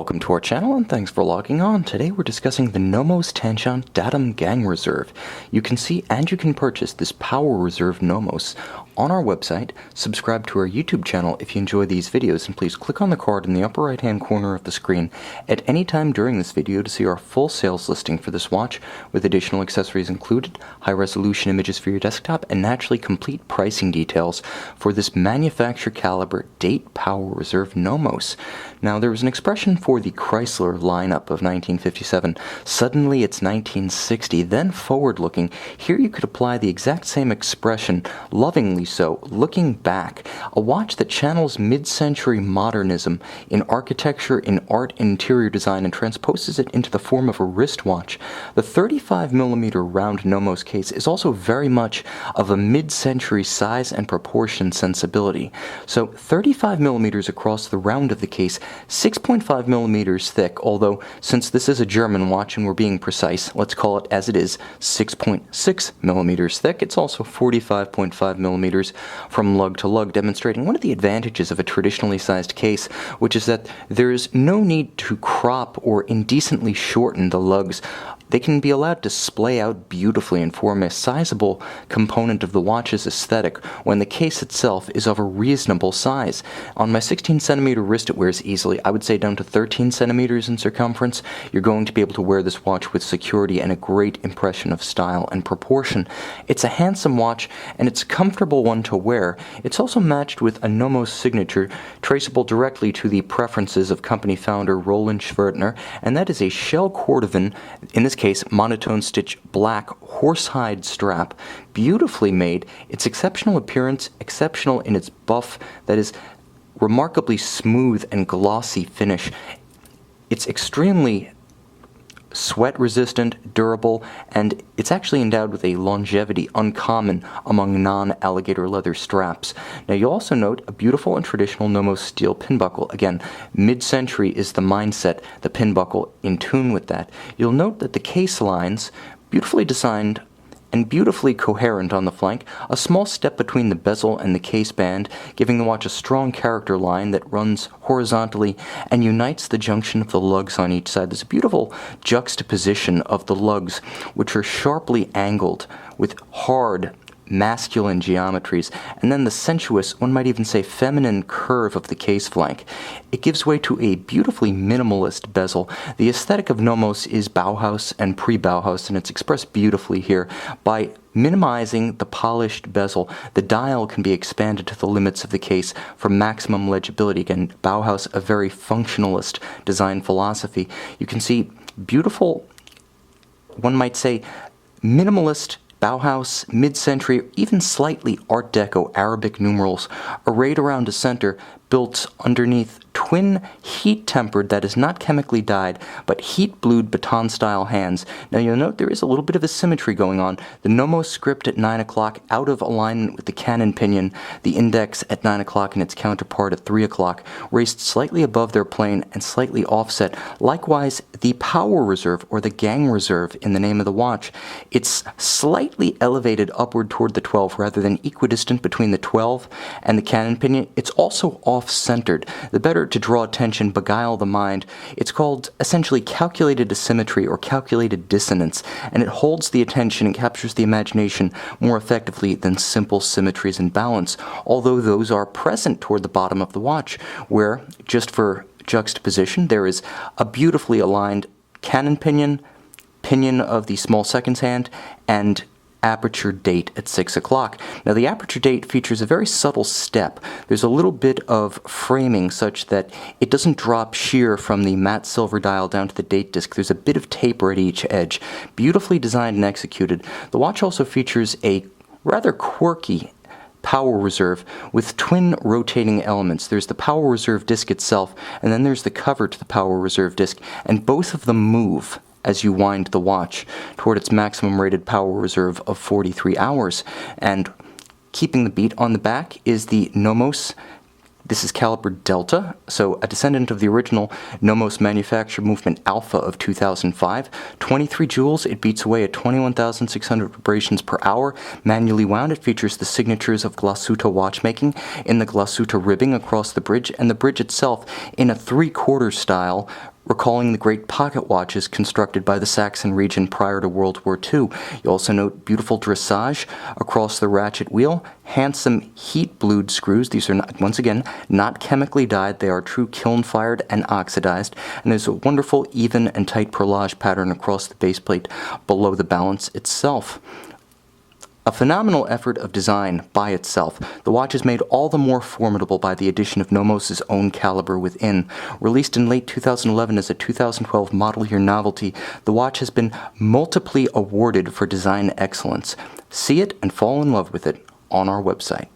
Welcome to our channel and thanks for logging on. Today we're discussing the Nomos Tangente Datum Gangreserve. You can see and you can purchase this Power Reserve Nomos on our website. Subscribe to our YouTube channel if you enjoy these videos, and please click on the card in the upper right hand corner of the screen at any time during this video to see our full sales listing for this watch with additional accessories included, high resolution images for your desktop, and naturally complete pricing details for this manufacturer Calibre Date Power Reserve Nomos. Now there was an expression for the Chrysler lineup of 1957, suddenly it's 1960, then forward looking. Here you could apply the exact same expression, lovingly so, looking back. A watch that channels mid-century modernism in architecture, in art, interior design, and transposes it into the form of a wristwatch. The 35mm round Nomos case is also very much of a mid-century size and proportion sensibility. So 35mm across the round of the case, 6.5mm thick, although since this is a German watch and we're being precise, let's call it as it is, 6.6mm thick. It's also 45.5mm from lug to lug, demonstrating one of the advantages of a traditionally sized case, which is that there is no need to crop or indecently shorten the lugs. They can be allowed to splay out beautifully and form a sizable component of the watch's aesthetic when the case itself is of a reasonable size. On my 16cm wrist it wears easily, I would say down to 13 centimeters in circumference. You're going to be able to wear this watch with security and a great impression of style and proportion. It's a handsome watch and it's a comfortable one to wear. It's also matched with a Nomos signature traceable directly to the preferences of company founder Roland Schwertner, and that is a shell cordovan, in this case monotone stitch black horsehide strap, beautifully made. Its exceptional appearance, exceptional in its buff, that is remarkably smooth and glossy finish. It's extremely sweat resistant, durable, and it's actually endowed with a longevity uncommon among non-alligator leather straps. Now you'll also note a beautiful and traditional Nomos steel pin buckle. Again, mid-century is the mindset, the pin buckle in tune with that. You'll note that the case lines, beautifully designed and beautifully coherent on the flank, a small step between the bezel and the case band, giving the watch a strong character line that runs horizontally and unites the junction of the lugs on each side. There's a beautiful juxtaposition of the lugs, which are sharply angled with hard, masculine geometries, and then the sensuous, one might even say feminine curve of the case flank. It gives way to a beautifully minimalist bezel. The aesthetic of Nomos is Bauhaus and pre-Bauhaus, and it's expressed beautifully here. By minimizing the polished bezel, the dial can be expanded to the limits of the case for maximum legibility. Again, Bauhaus, a very functionalist design philosophy. You can see beautiful, one might say, minimalist Bauhaus, mid-century, even slightly Art Deco Arabic numerals arrayed around a center, built underneath twin heat-tempered, that is not chemically dyed, but heat-blued baton-style hands. Now you'll note there is a little bit of a symmetry going on. The Nomos script at 9 o'clock out of alignment with the cannon pinion, the index at 9 o'clock and its counterpart at 3 o'clock, raised slightly above their plane and slightly offset. Likewise, the Power Reserve, or the Gang Reserve in the name of the watch, it's slightly elevated upward toward the 12 rather than equidistant between the 12 and the cannon pinion. It's also off-centered. The better to draw attention, beguile the mind. It's called essentially calculated asymmetry or calculated dissonance, and it holds the attention and captures the imagination more effectively than simple symmetries and balance, although those are present toward the bottom of the watch, where, just for juxtaposition, there is a beautifully aligned cannon pinion, pinion of the small seconds hand, and Aperture Date at 6 o'clock. Now the Aperture Date features a very subtle step. There's a little bit of framing such that it doesn't drop sheer from the matte silver dial down to the date disc. There's a bit of taper at each edge. Beautifully designed and executed. The watch also features a rather quirky Power Reserve with twin rotating elements. There's the Power Reserve disc itself, and then there's the cover to the Power Reserve disc, and both of them move as you wind the watch toward its maximum rated power reserve of 43 hours. And keeping the beat on the back is the Nomos. This is Calibre Delta, so a descendant of the original Nomos manufacture movement Alpha of 2005. 23 joules, it beats away at 21,600 vibrations per hour. Manually wound, it features the signatures of Glashutte watchmaking in the Glashutte ribbing across the bridge, and the bridge itself in a 3/4 style, recalling the great pocket watches constructed by the Saxon region prior to World War II. You also note beautiful dressage across the ratchet wheel, handsome heat-blued screws. These are, once again, not chemically dyed. They are true kiln-fired and oxidized. And there's a wonderful even and tight perlage pattern across the base plate below the balance itself. A phenomenal effort of design by itself, the watch is made all the more formidable by the addition of Nomos' own caliber within. Released in late 2011 as a 2012 model year novelty, the watch has been multiply awarded for design excellence. See it and fall in love with it on our website.